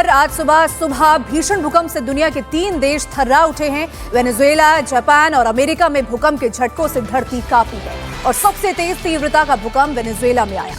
पर आज सुबह भीषण भूकंप से दुनिया के 3 देश थर्रा उठे हैं। वेनेजुएला, जापान और अमेरिका में भूकंप के झटकों से धरती कांपी है और सबसे तेज तीव्रता का भूकंप वेनेजुएला में आया।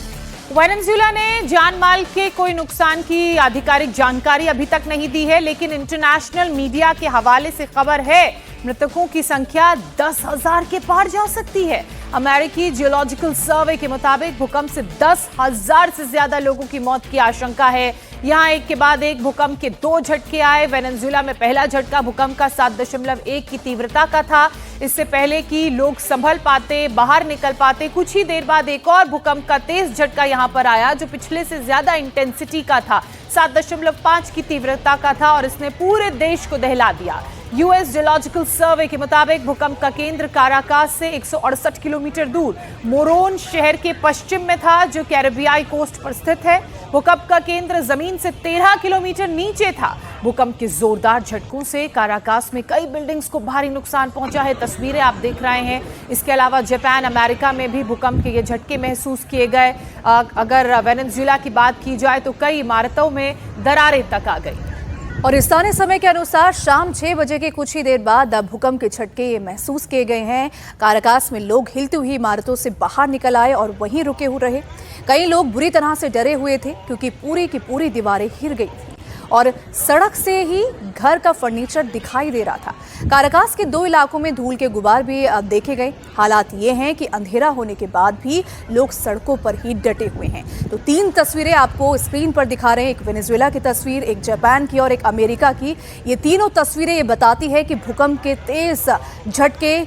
वेनेजुएला ने जान माल के कोई नुकसान की आधिकारिक जानकारी अभी तक नहीं दी है, लेकिन इंटरनेशनल मीडिया के हवाले से खबर है मृतकों की संख्या 10,000 के पार जा सकती है। अमेरिकी जियोलॉजिकल सर्वे के मुताबिक भूकंप से 10,000 से ज्यादा लोगों की मौत की आशंका है। यहां एक के बाद एक भूकंप के 2 झटके आए। वेनेजुएला में पहला झटका भूकंप का 7.1 की तीव्रता का था। इससे पहले कि लोग संभल पाते, बाहर निकल पाते, कुछ ही देर बाद एक और भूकंप का तेज झटका यहां पर आया, जो पिछले से ज्यादा इंटेंसिटी का था, 7.5 की तीव्रता का था और इसने पूरे देश को दहिला दिया। यूएस जियोलॉजिकल सर्वे के मुताबिक भूकंप का केंद्र काराकास से 168 किलोमीटर दूर मोरोन शहर के पश्चिम में था, जो कैरेबियाई कोस्ट पर स्थित है। भूकंप का केंद्र जमीन से 13 किलोमीटर नीचे था। भूकंप के जोरदार झटकों से काराकास में कई बिल्डिंग्स को भारी नुकसान पहुंचा है। तस्वीरें आप देख रहे हैं। इसके अलावा जापान, अमेरिका में भी भूकंप के ये झटके महसूस किए गए। अगर वेनेजुएला की बात की जाए तो कई इमारतों में दरारें तक आ गई। और स्थानीय समय के अनुसार शाम 6 बजे के कुछ ही देर बाद भूकंप के झटके ये महसूस किए गए हैं। काराकास में लोग हिलती हुई इमारतों से बाहर निकल आए और वहीं रुके हुए रहे। कई लोग बुरी तरह से डरे हुए थे, क्योंकि पूरी की पूरी दीवारें हिल गई थी और सड़क से ही घर का फर्नीचर दिखाई दे रहा था। काराकास के 2 इलाकों में धूल के गुबार भी देखे गए। हालात ये हैं कि अंधेरा होने के बाद भी लोग सड़कों पर ही डटे हुए हैं। तो 3 तस्वीरें आपको स्क्रीन पर दिखा रहे हैं, एक वेनेजुएला की तस्वीर, एक जापान की और एक अमेरिका की। ये तीनों तस्वीरें ये बताती है कि भूकंप के तेज झटके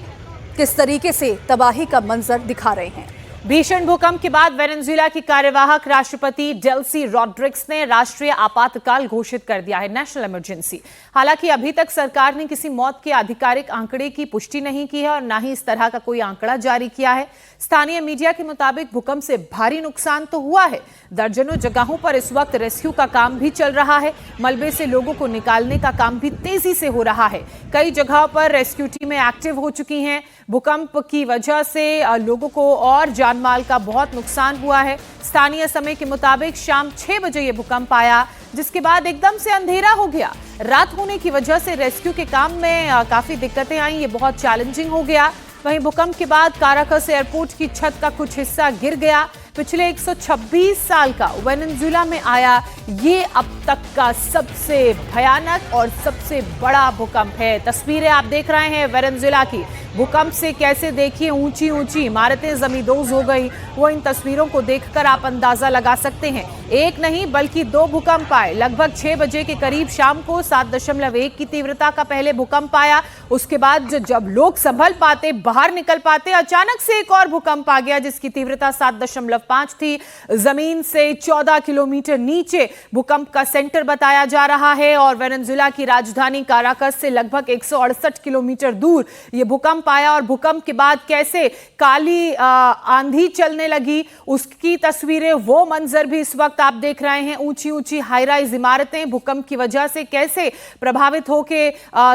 किस तरीके से तबाही का मंजर दिखा रहे हैं। भीषण भूकंप के बाद वेनेजुएला की कार्यवाहक राष्ट्रपति डेल्सी रॉड्रिग्स ने राष्ट्रीय आपातकाल घोषित कर दिया है, नेशनल इमरजेंसी। हालांकि अभी तक सरकार ने किसी मौत के आधिकारिक आंकड़े की पुष्टि नहीं की है और ना ही इस तरह का कोई आंकड़ा जारी किया है। स्थानीय मीडिया के मुताबिक भूकंप से भारी नुकसान तो हुआ है। दर्जनों जगहों पर इस वक्त रेस्क्यू का काम भी चल रहा है। मलबे से लोगों को निकालने का काम भी तेजी से हो रहा है। कई जगहों पर रेस्क्यू टीमें एक्टिव हो चुकी हैं। भूकंप की वजह से लोगों को और जानमाल का बहुत नुकसान हुआ है। स्थानीय समय के मुताबिक शाम 6 बजे ये भूकंप आया, जिसके बाद एकदम से अंधेरा हो गया। रात होने की वजह से रेस्क्यू के काम में काफी दिक्कतें आई। ये बहुत चैलेंजिंग हो गया। वहीं भूकंप के बाद काराकस एयरपोर्ट की छत का कुछ हिस्सा गिर गया। पिछले 126 साल का वेनेजुएला में आया ये अब तक का सबसे भयानक और सबसे बड़ा भूकंप है। तस्वीरें आप देख रहे हैं वेनेजुएला की। भूकंप से कैसे देखिए ऊंची ऊंची इमारतें जमींदोज हो गई, वो इन तस्वीरों को देखकर आप अंदाजा लगा सकते हैं। एक नहीं बल्कि 2 भूकंप आए। लगभग 6 बजे के करीब शाम को 7.1 की तीव्रता का पहले भूकंप आया। उसके बाद जब लोग संभल पाते, बाहर निकल पाते, अचानक से एक और भूकंप आ गया, जिसकी तीव्रता 7.5 थी। जमीन से 14 किलोमीटर नीचे भूकंप का सेंटर बताया जा रहा है और वेनेजुएला की राजधानी काराकस से लगभग 168 किलोमीटर दूर ये भूकंप आया। और भूकंप के बाद कैसे काली आंधी चलने लगी, उसकी तस्वीरें, वो मंजर भी इस वक्त आप देख रहे हैं। ऊंची ऊंची हाई राइज इमारतें भूकंप की वजह से कैसे प्रभावित होके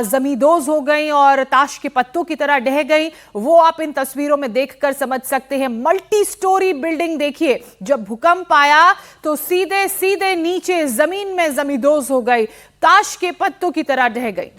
जमींदोज हो गई और ताश के पत्तों की तरह ढह गई, वो आप इन तस्वीरों में देखकर समझ सकते हैं। मल्टी स्टोरी बिल्डिंग देखिए, जब भूकंप आया तो सीधे सीधे नीचे जमीन में जमींदोज हो गई, ताश के पत्तों की तरह ढह गई।